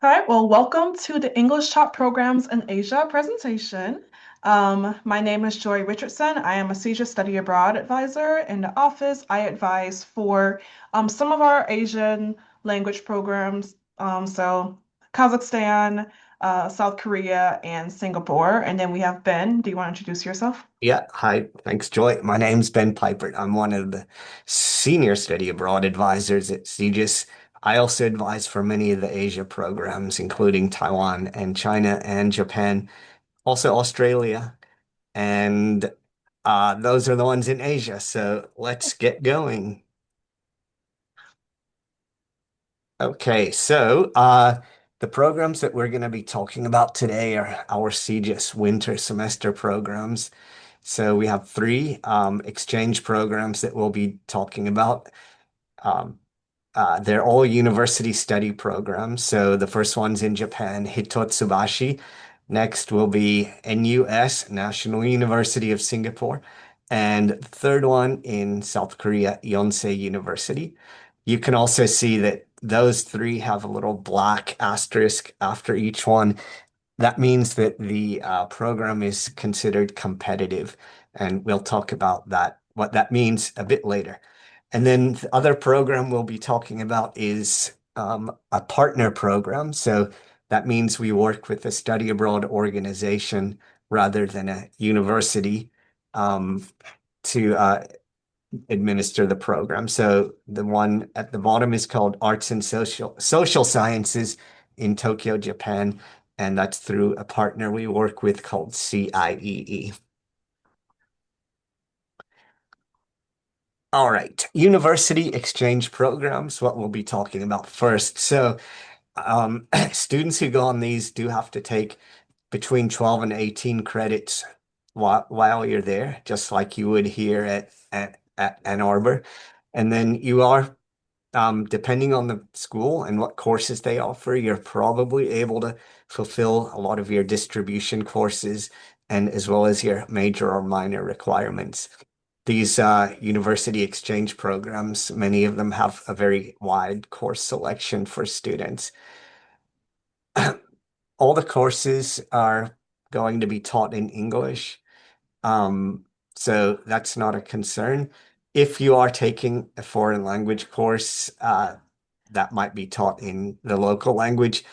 Hi, well, welcome to the English Top Programs in Asia presentation. My name is Joy Richardson. I am a CGIS Study Abroad Advisor in the office. I advise for some of our Asian language programs, so Kazakhstan, South Korea, and Singapore. And then we have Ben. Do you want to introduce yourself? Yeah, hi. Thanks, Joy. My name's Ben Piper. I'm one of the senior study abroad advisors at CGIS. I also advise for many of the Asia programs, including Taiwan and China and Japan, also Australia. And those are the ones in Asia. So let's get going. Okay, so the programs that we're going to be talking about today are our CGIS winter semester programs. So we have three exchange programs that we'll be talking about. Um, they're all university study programs. So the first one's in Japan, Hitotsubashi. Next will be NUS, National University of Singapore. And the third one in South Korea, Yonsei University. You can also see that those three have a little black asterisk after each one. That means that the program is considered competitive, and we'll talk about that, what that means a bit later. And then the other program we'll be talking about is a partner program. So that means we work with a study abroad organization rather than a university um, to administer the program. So the one at the bottom is called Arts and Social Sciences in Tokyo, Japan, and that's through a partner we work with called CIEE. All right, university exchange programs, what we'll be talking about first. So, students who go on these do have to take between 12 and 18 credits while you're there, just like you would here at Ann Arbor. And then you are depending on the school and what courses they offer, you're probably able to fulfill a lot of your distribution courses and as well as your major or minor requirements. These university exchange programs, many of them have a very wide course selection for students. All the courses are going to be taught in English. Um, so that's not a concern. If you are taking a foreign language course, that might be taught in the local language.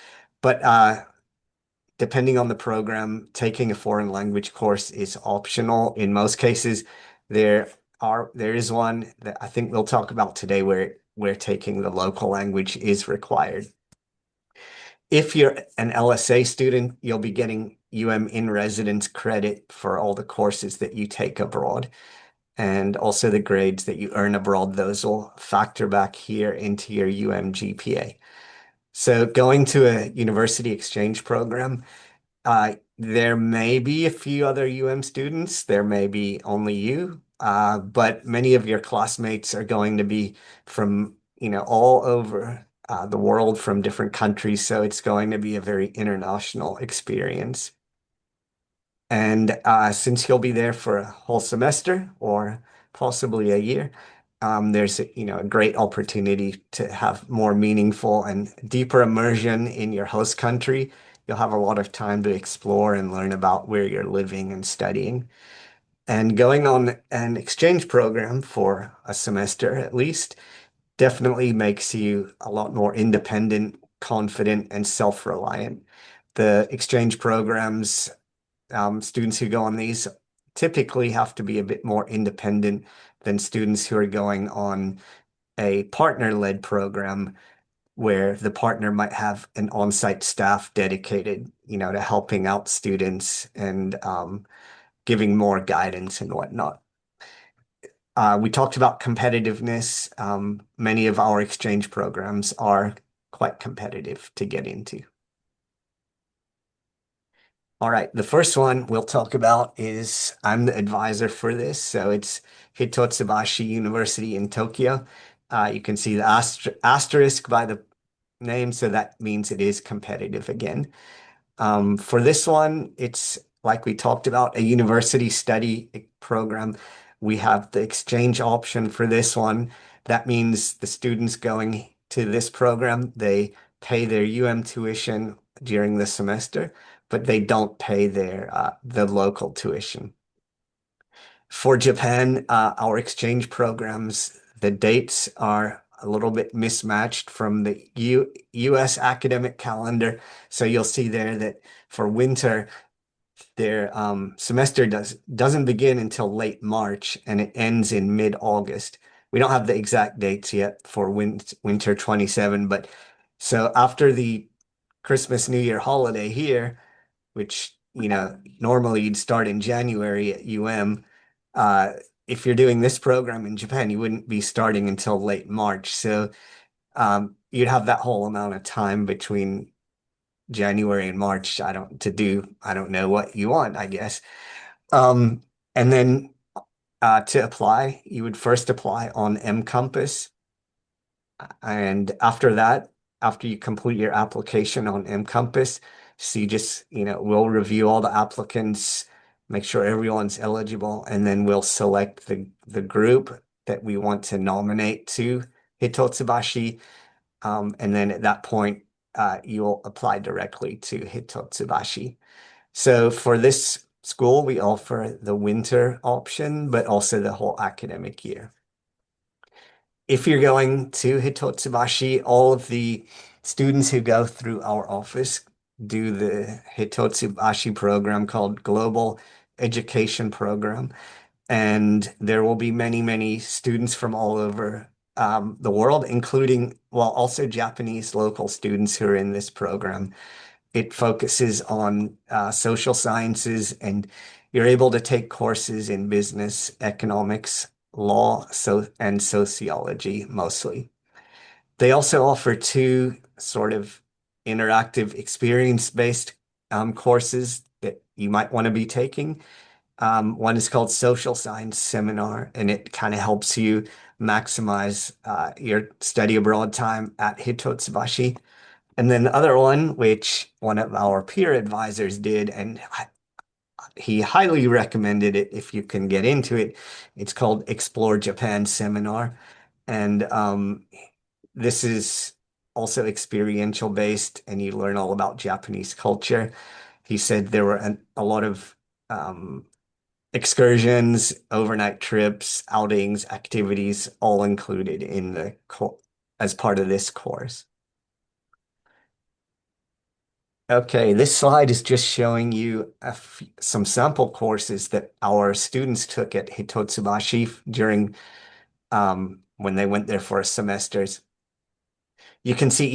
But depending on the program, taking a foreign language course is optional in most cases. There is one that I think we'll talk about today where taking the local language is required. If you're an LSA student, you'll be getting UM in residence credit for all the courses that you take abroad and also the grades that you earn abroad. Those will factor back here into your UM GPA. So going to a university exchange program, there may be a few other UM students. There may be only you, but many of your classmates are going to be from, all over the world from different countries. So it's going to be a very international experience. And since you'll be there for a whole semester or possibly a year, there's a great opportunity to have more meaningful and deeper immersion in your host country. You'll have a lot of time to explore and learn about where you're living and studying. And going on an exchange program for a semester at least definitely makes you a lot more independent, confident, and self-reliant. The exchange programs students who go on these typically have to be a bit more independent than students who are going on a partner-led program where the partner might have an on-site staff dedicated, to helping out students and giving more guidance and whatnot. We talked about competitiveness. Many of our exchange programs are quite competitive to get into. All right, the first one we'll talk about is I'm the advisor for this. So it's Hitotsubashi University in Tokyo. You can see the asterisk by the name, so that means it is competitive again. For this one, it's like we talked about, a university study program. We have the exchange option for this one. That means the students going to this program, they pay their tuition during the semester, but they don't pay their the local tuition. For Japan, our exchange programs, the dates are a little bit mismatched from the US academic calendar. So you'll see there that for winter, their semester doesn't begin until late March and it ends in mid-August. We don't have the exact dates yet for winter 27, but so after the Christmas New Year holiday here, which normally you'd start in January at uh, if you're doing this program in Japan, you wouldn't be starting until late March. So you'd have that whole amount of time between January and March. I don't know what you want, I guess. Um, and then to apply, you would first apply on M-Compass. And after that, after you complete your application on M-Compass, so you just, we'll review all the applicants, make sure everyone's eligible, and then we'll select the group that we want to nominate to Hitotsubashi. And then at that point, you'll apply directly to Hitotsubashi. So for this school, we offer the winter option, but also the whole academic year. If you're going to Hitotsubashi, all of the students who go through our office do the Hitotsubashi program called Global Education Program. And there will be many, many students from all over the world, including, well, also Japanese local students who are in this program. It focuses on social sciences, and you're able to take courses in business, economics, law, and sociology mostly. They also offer two sort of interactive experience-based courses that you might want to be taking. One is called Social Science Seminar, and it kind of helps you maximize your study abroad time at Hitotsubashi. And then the other one, which one of our peer advisors did, and he highly recommended it if you can get into it. It's called Explore Japan Seminar. And this is also experiential based, and you learn all about Japanese culture. He said there were a lot of excursions, overnight trips, outings, activities, all included in the as part of this course. Okay, this slide is just showing you some sample courses that our students took at Hitotsubashi during when they went there for semesters. You can see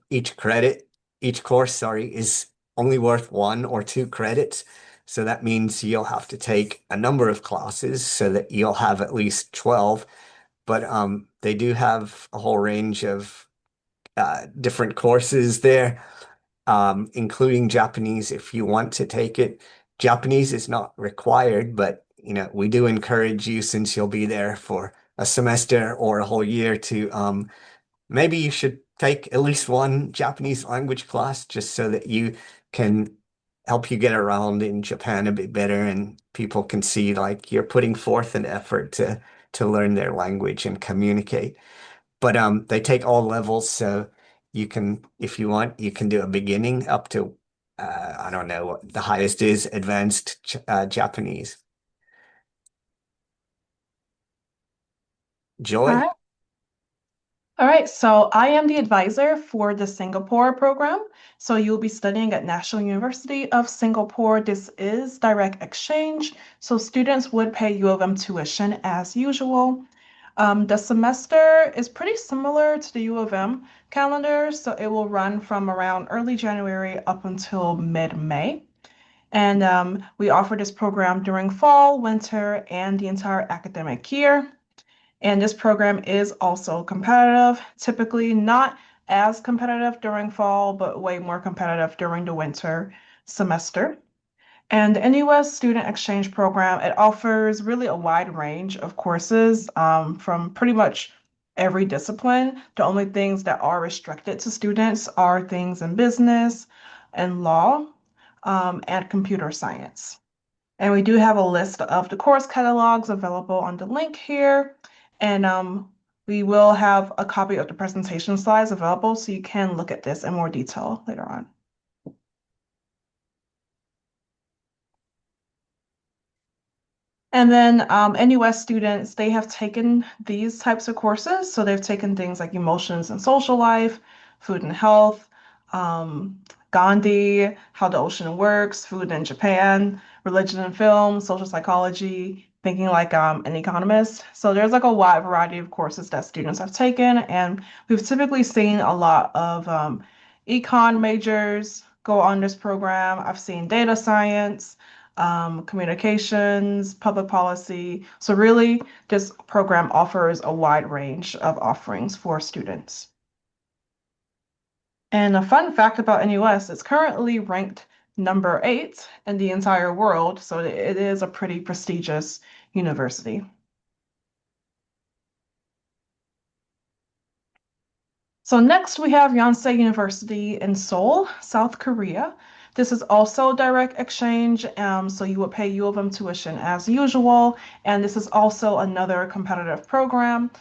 each course, sorry, is only worth 1 or 2 credits. So that means you'll have to take a number of classes so that you'll have at least 12. But they do have a whole range of different courses there, including Japanese if you want to take it. Japanese is not required, but we do encourage you since you'll be there for a semester or a whole year to maybe you should take at least one Japanese language class just so that you can help you get around in Japan a bit better and people can see like you're putting forth an effort to learn their language and communicate. But they take all levels, so you can, if you want, you can do a beginning up to I don't know what the highest is, advanced Japanese. All Joy? right. All right, so I am the advisor for the Singapore program. So you'll be studying at National University of Singapore. This is direct exchange, so students would pay U of M tuition as usual. The semester is pretty similar to the U of M calendar, so it will run from around early January up until mid-May. And we offer this program during fall, winter, and the entire academic year. And this program is also competitive, typically not as competitive during fall, but way more competitive during the winter semester. And the NUS Student Exchange Program, it offers really a wide range of courses from pretty much every discipline. The only things that are restricted to students are things in business and law and computer science. And we do have a list of the course catalogs available on the link here. And We will have a copy of the presentation slides available so you can look at this in more detail later on. And then NUS students, they have taken these types of courses. So they've taken things like emotions and social life, food and health, um, Gandhi, how the ocean works, food in Japan, religion and film, social psychology, thinking like an economist. So there's like a wide variety of courses that students have taken. And we've typically seen a lot of econ majors go on this program. I've seen data science, communications, public policy. So really, this program offers a wide range of offerings for students. And a fun fact about NUS, it's currently ranked number 8 in the entire world, so it is a pretty prestigious university. So next we have Yonsei University in Seoul, South Korea. This is also direct exchange, so you would pay U of M tuition as usual, and this is also another competitive program.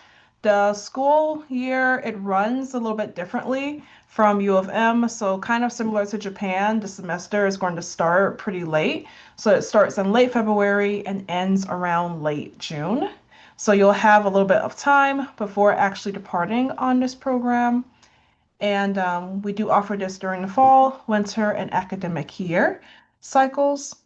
The school year, it runs a little bit differently from U of M, so kind of similar to Japan, the semester is going to start pretty late. So it starts in late February and ends around late June. So you'll have a little bit of time before actually departing on this program. And we do offer this during the fall, winter, and academic year cycles.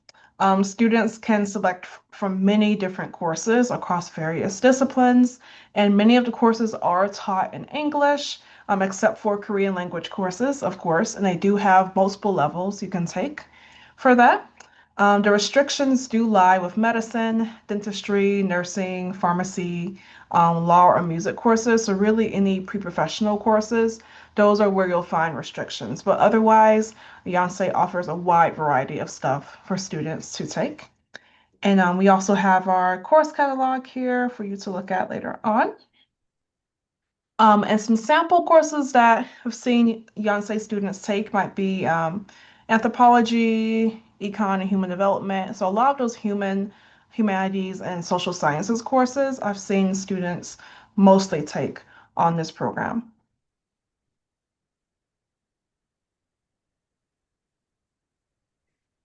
Students can select from many different courses across various disciplines, and many of the courses are taught in English, except for Korean language courses, of course, and they do have multiple levels you can take for that. The restrictions do lie with medicine, dentistry, nursing, pharmacy, law or music courses. So really any pre-professional courses, those are where you'll find restrictions. But otherwise, Yonsei offers a wide variety of stuff for students to take. And we also have our course catalog here for you to look at later on. And some sample courses that I've seen Yonsei students take might be anthropology, econ, and human development. So a lot of those humanities and social sciences courses I've seen students mostly take on this program.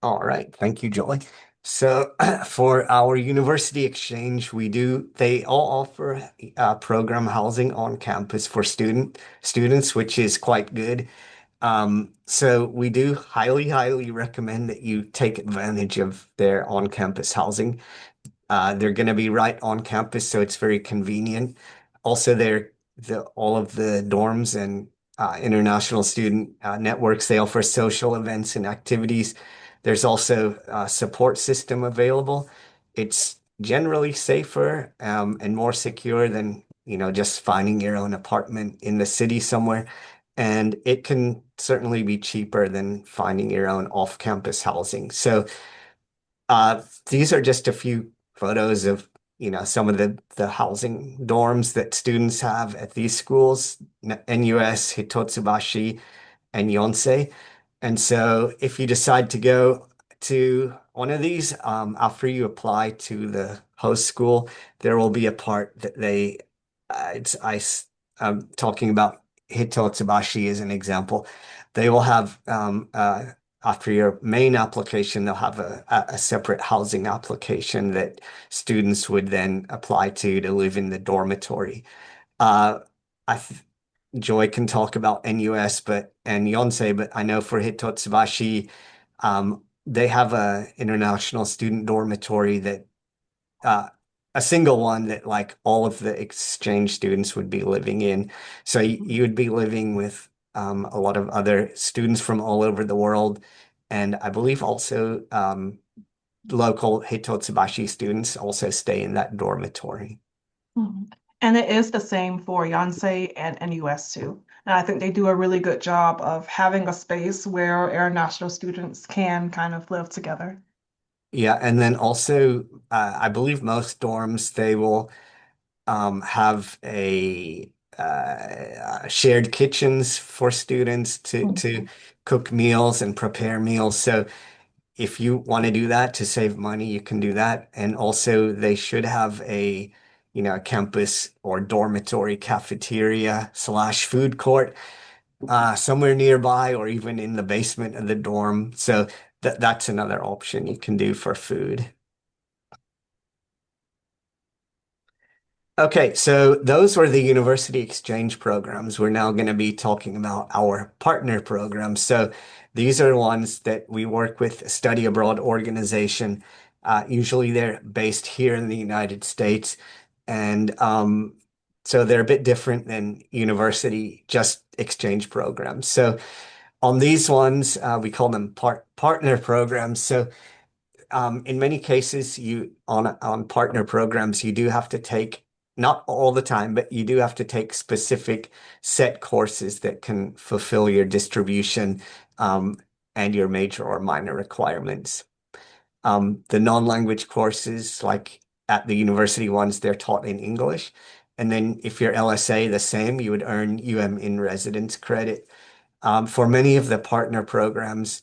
All right, thank you, Joy. So for our university exchange, they all offer program housing on campus for students, which is quite good. So we do highly recommend that you take advantage of their on-campus housing. They're going to be right on campus, so it's very convenient. Also, all of the dorms and international student networks, they offer social events and activities. There's also a support system available. It's generally safer and more secure than, just finding your own apartment in the city somewhere. And it can certainly be cheaper than finding your own off-campus housing. So these are just a few photos of, some of the housing dorms that students have at these schools, NUS, Hitotsubashi, and Yonsei. And so if you decide to go to one of these, after you apply to the host school, there will be a part that I'm talking about Hitotsubashi as an example. They will have after your main application, they'll have a separate housing application that students would then apply to live in the dormitory. Uh, I th Joy can talk about NUS and Yonsei, but I know for Hitotsubashi, they have a international student dormitory that uh, a single one that like all of the exchange students would be living in. So you would be living with a lot of other students from all over the world, and I believe also local Hitotsubashi students also stay in that dormitory. Mhm. And it is the same for Yonsei and NUS too. And I think they do a really good job of having a space where international students can kind of live together. Yeah, and then also I believe most dorms they will have shared kitchens for students to Mhm. cook meals and prepare meals. So if you want to do that to save money, you can do that. And also, they should have a campus or dormitory cafeteria slash food court somewhere nearby or even in the basement of the dorm. So that's another option you can do for food. Okay, so those were the university exchange programs. We're now going to be talking about our partner programs. So these are ones that we work with a study abroad organization. Usually they're based here in the United States. And so they're a bit different than university just exchange programs. So on these ones, we call them partner programs. So in many cases, you on partner programs, you do have to take, not all the time, but you do have to take specific set courses that can fulfill your distribution um, and your major or minor requirements. The non-language courses, like at the university ones, they're taught in English. And then if you're LSA, the same, you would earn UM in residence credit. For many of the partner programs,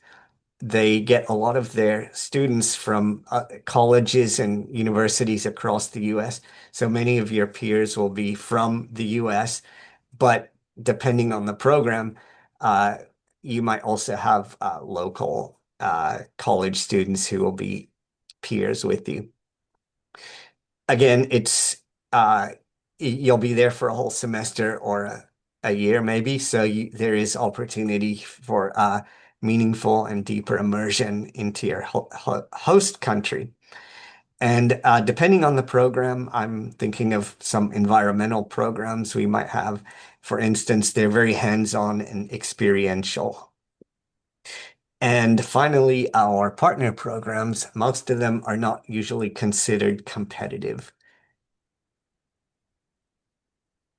they get a lot of their students from colleges and universities across the US. So many of your peers will be from the US, but depending on the program, uh, you might also have local college students who will be peers with you. Again, it's uh, you'll be there for a whole semester or a year maybe, so there is opportunity for meaningful and deeper immersion into your host country. And depending on the program, I'm thinking of some environmental programs we might have. For instance, they're very hands-on and experiential. And finally, our partner programs, most of them are not usually considered competitive.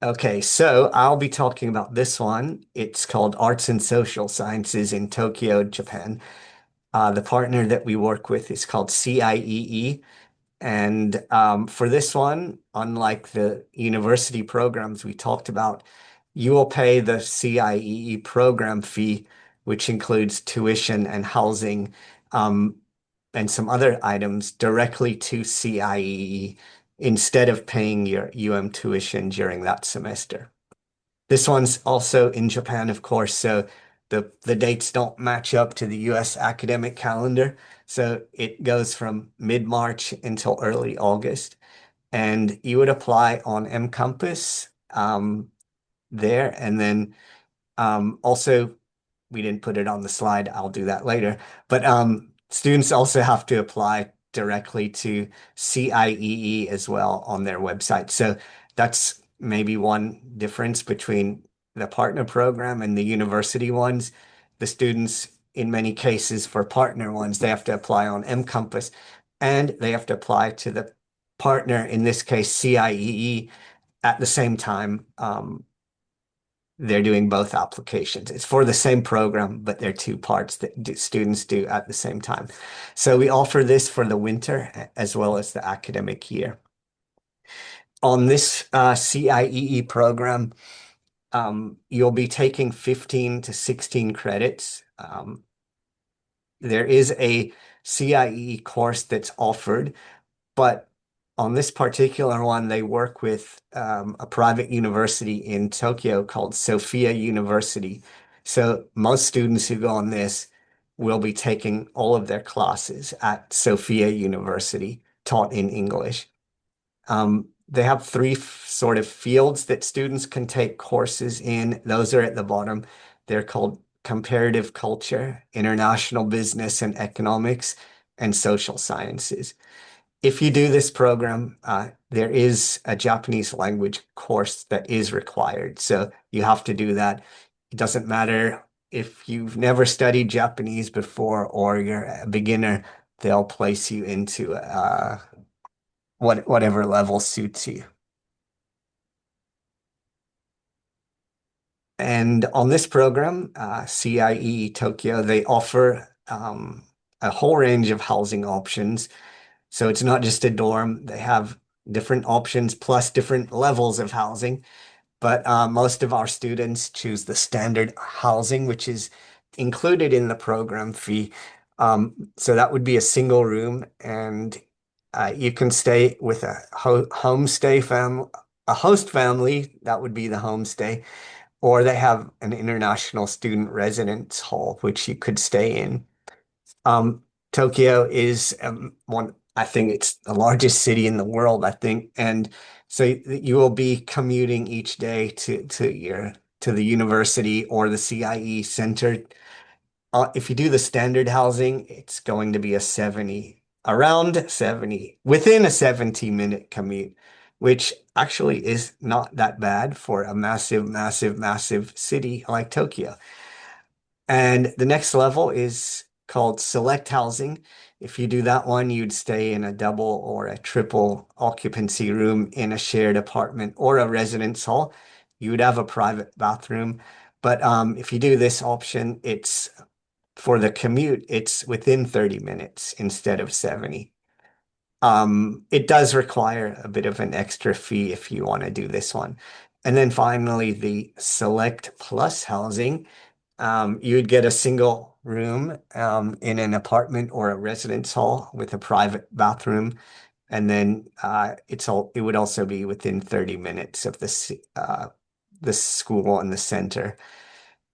Okay, so I'll be talking about this one. It's called Arts and Social Sciences in Tokyo, Japan. The partner that we work with is called CIEE. And for this one, unlike the university programs we talked about, you will pay the CIEE program fee, which includes tuition and housing, um, and some other items directly to CIEE instead of paying your UM tuition during that semester. This one's also in Japan, of course, so the dates don't match up to the US academic calendar. So it goes from mid-March until early August. And you would apply on mCampus there. And then also, we didn't put it on the slide. I'll do that later. But students also have to apply directly to CIEE as well on their website. So that's maybe one difference between the partner program and the university ones. The students, in many cases, for partner ones, they have to apply on mCampus and they have to apply to the partner, in this case, CIEE, at the same time. They're doing both applications. It's for the same program, but they're two parts that students do at the same time. So we offer this for the winter as well as the academic year. On this CIEE program, you'll be taking 15 to 16 credits. There is a CIEE course that's offered, but on this particular one, they work with a private university in Tokyo called Sophia University. So most students who go on this will be taking all of their classes at Sophia University, taught in English. They have three sort of fields that students can take courses in. Those are at the bottom. They're called comparative culture, international business and economics, and social sciences. If you do this program, there is a Japanese language course that is required. So you have to do that. It doesn't matter if you've never studied Japanese before or you're a beginner, they'll place you into whatever level suits you. And on this program, CIE Tokyo, they offer a whole range of housing options. So it's not just a dorm. They have different options plus different levels of housing. But most of our students choose the standard housing, which is included in the program fee. So that would be a single room, and You can stay with a homestay family, a host family, that would be the homestay, or they have an international student residence hall, which you could stay in. Tokyo is one, I think it's the largest city in the world, I think. And so you will be commuting each day to the university or the CIE center. If you do the standard housing, it's going to be around 70, within a 70-minute commute, which actually is not that bad for a massive, massive, massive city like Tokyo. And the next level is called select housing. If you do that one, you'd stay in a double or a triple occupancy room in a shared apartment or a residence hall. You would have a private bathroom. But if you do this option, it's for the commute, it's within 30 minutes instead of 70. It does require a bit of an extra fee if you want to do this one. And then finally, the Select Plus housing. You would get a single room in an apartment or a residence hall with a private bathroom, and then it would also be within 30 minutes of the school and the center.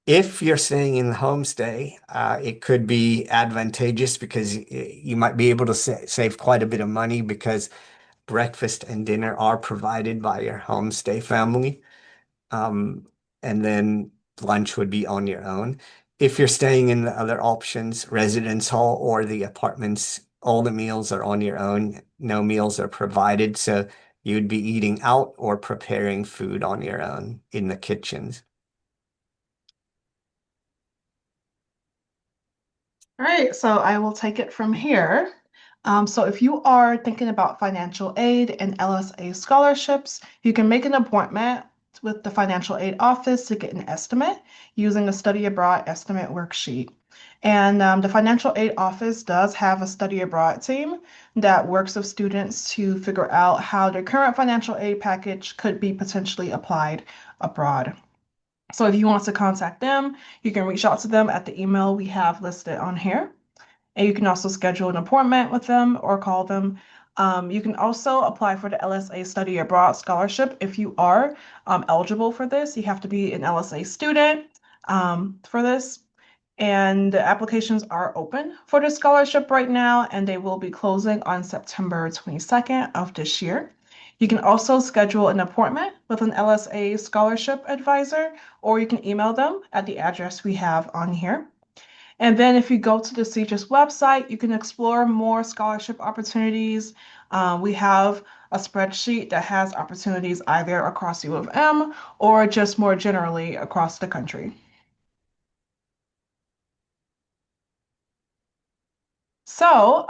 If you're staying in the homestay, it could be advantageous because you might be able to save quite a bit of money because breakfast and dinner are provided by your homestay family. Um, and then lunch would be on your own. If you're staying in the other options, residence hall or the apartments, all the meals are on your own. No meals are provided. So you'd be eating out or preparing food on your own in the kitchens. All right, so I will take it from here. So if you are thinking about financial aid and LSA scholarships, you can make an appointment with the financial aid office to get an estimate using a study abroad estimate worksheet. And the financial aid office does have a study abroad team that works with students to figure out how their current financial aid package could be potentially applied abroad. So if you want to contact them, you can reach out to them at the email we have listed on here. And you can also schedule an appointment with them or call them. You can also apply for the LSA Study Abroad Scholarship if you are eligible for this. You have to be an LSA student for this. And the applications are open for the scholarship right now, and they will be closing on September 22nd of this year. You can also schedule an appointment with an LSA scholarship advisor, or you can email them at the address we have on here. And then if you go to the CGIS website, you can explore more scholarship opportunities. We have a spreadsheet that has opportunities either across U of M or just more generally across the country. So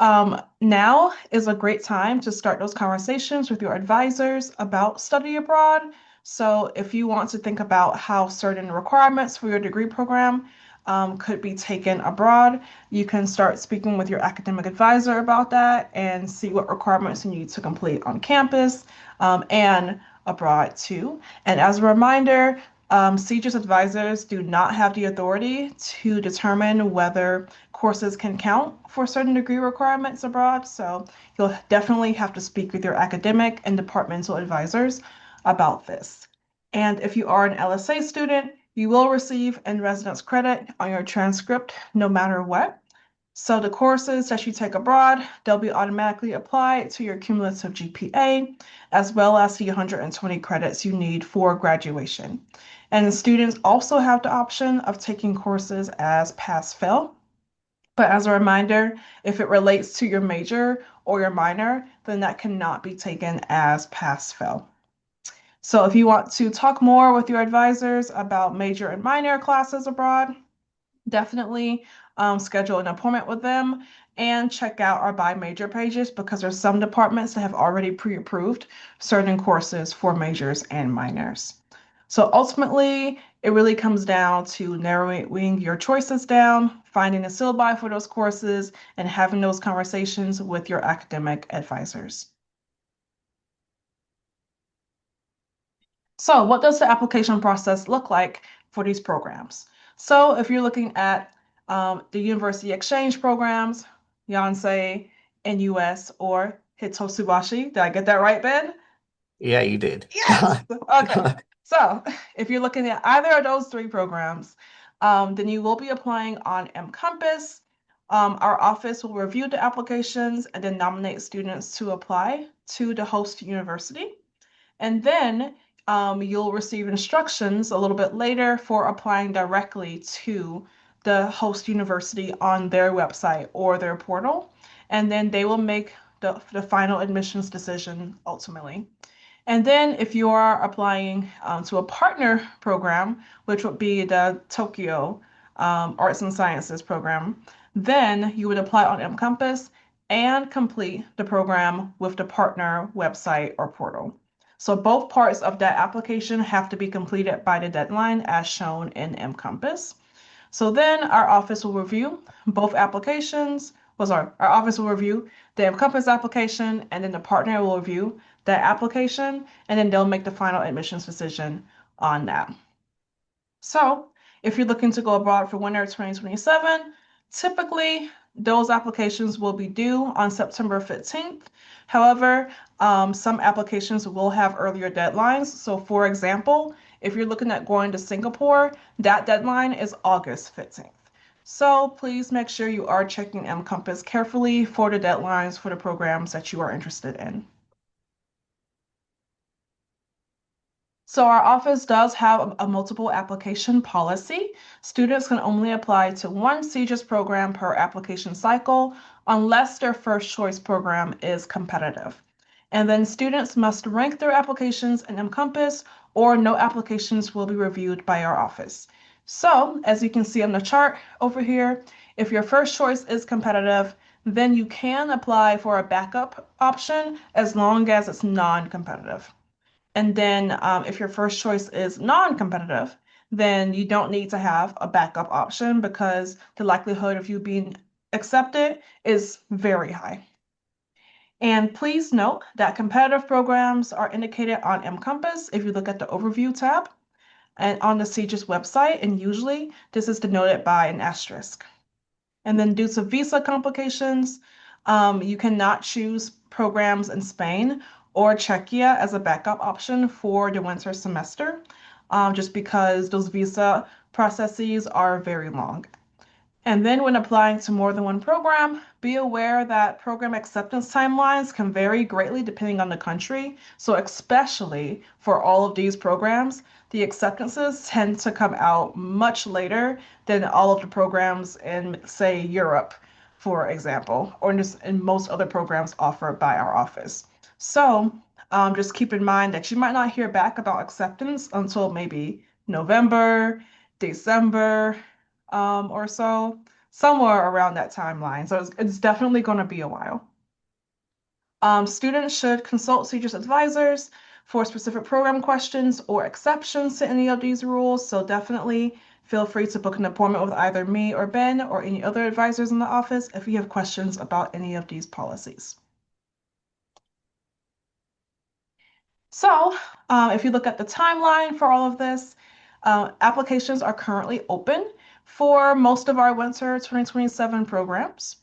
now is a great time to start those conversations with your advisors about study abroad. So if you want to think about how certain requirements for your degree program could be taken abroad, you can start speaking with your academic advisor about that and see what requirements you need to complete on campus and abroad too. And as a reminder, CGIS advisors do not have the authority to determine whether courses can count for certain degree requirements abroad. So you'll definitely have to speak with your academic and departmental advisors about this. And if you are an LSA student, you will receive in-residence credit on your transcript no matter what. So the courses that you take abroad, they'll be automatically applied to your cumulative GPA, as well as the 120 credits you need for graduation. And students also have the option of taking courses as pass-fail. But as a reminder, if it relates to your major or your minor, then that cannot be taken as pass-fail. So if you want to talk more with your advisors about major and minor classes abroad, definitely schedule an appointment with them and check out our by major pages because there's some departments that have already pre-approved certain courses for majors and minors. So ultimately, it really comes down to narrowing your choices down, finding a syllabi for those courses, and having those conversations with your academic advisors. So what does the application process look like for these programs? So if you're looking at the university exchange programs, Yonsei, NUS, or Hitotsubashi. Did I get that right, Ben? Yeah, you did. Yes. Okay. So if you're looking at either of those three programs, then you will be applying on mCompass. Our office will review the applications and then nominate students to apply to the host university. And then you'll receive instructions a little bit later for applying directly to the host university on their website or their portal. And then they will make the final admissions decision ultimately. And then if you are applying to a partner program, which would be the Tokyo Arts and Sciences program, then you would apply on mCompass and complete the program with the partner website or portal. So both parts of that application have to be completed by the deadline as shown in mCompass. So then our office will review both applications. Well, sorry, our office will review the Encompass application, and then the partner will review that application, and then they'll make the final admissions decision on that. So if you're looking to go abroad for winter 2027, typically those applications will be due on September 15th. However, some applications will have earlier deadlines. So for example, if you're looking at going to Singapore, that deadline is August 15th. So please make sure you are checking mCompass carefully for the deadlines for the programs that you are interested in. So our office does have a multiple application policy. Students can only apply to one CGIS program per application cycle unless their first choice program is competitive. And then students must rank their applications in mCompass or no applications will be reviewed by our office. So as you can see on the chart over here, if your first choice is competitive, then you can apply for a backup option as long as it's non-competitive. And then if your first choice is non-competitive, then you don't need to have a backup option because the likelihood of you being accepted is very high. And please note that competitive programs are indicated on mCompass if you look at the Overview tab and on the CGIS website, and usually this is denoted by an asterisk. And then due to visa complications, you cannot choose programs in Spain or Czechia as a backup option for the winter semester, just because those visa processes are very long. And then when applying to more than one program, be aware that program acceptance timelines can vary greatly depending on the country. So especially for all of these programs, the acceptances tend to come out much later than all of the programs in, say, Europe, for example, or just in most other programs offered by our office. So just keep in mind that you might not hear back about acceptance until maybe November, December, or so, somewhere around that timeline. So it's definitely going to be a while. Students should consult CGIS advisors for specific program questions or exceptions to any of these rules. So definitely feel free to book an appointment with either me or Ben or any other advisors in the office if you have questions about any of these policies. So, if you look at the timeline for all of this, applications are currently open for most of our winter 2027 programs.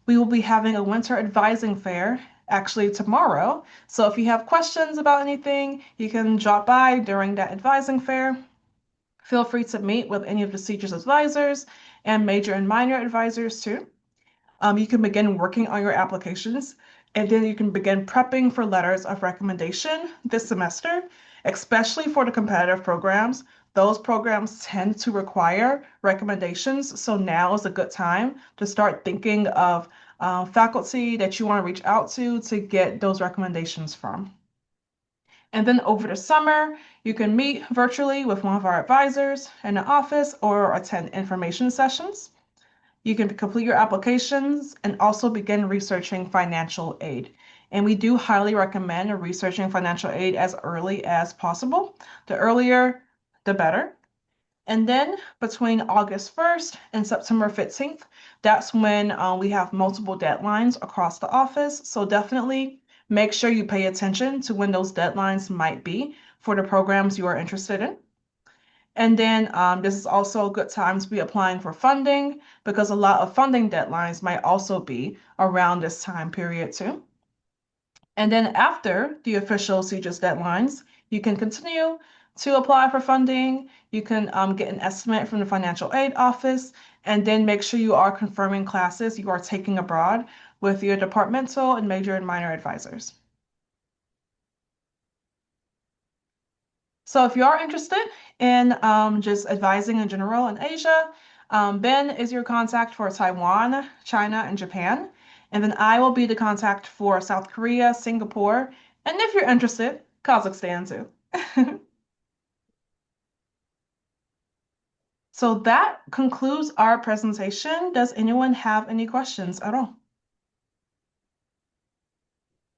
We will be having a winter advising fair actually tomorrow. So if you have questions about anything, you can drop by during that advising fair. Feel free to meet with any of the CGIS advisors and major and minor advisors too. You can begin working on your applications, and then you can begin prepping for letters of recommendation this semester, especially for the competitive programs. Those programs tend to require recommendations, so now is a good time to start thinking of faculty that you want to reach out to get those recommendations from. And then over the summer, you can meet virtually with one of our advisors in the office or attend information sessions. You can complete your applications and also begin researching financial aid. And we do highly recommend researching financial aid as early as possible. The earlier, the better. And then between August 1st and September 15th, that's when we have multiple deadlines across the office. So definitely make sure you pay attention to when those deadlines might be for the programs you are interested in. And then this is also a good time to be applying for funding because a lot of funding deadlines might also be around this time period too. And then after the official CGIS deadlines, you can continue to apply for funding. You can get an estimate from the financial aid office, and then make sure you are confirming classes you are taking abroad with your departmental and major and minor advisors. So if you are interested in just advising in general in Asia, Ben is your contact for Taiwan, China, and Japan. And then I will be the contact for South Korea, Singapore, and if you're interested, Kazakhstan too. So that concludes our presentation. Does anyone have any questions at all?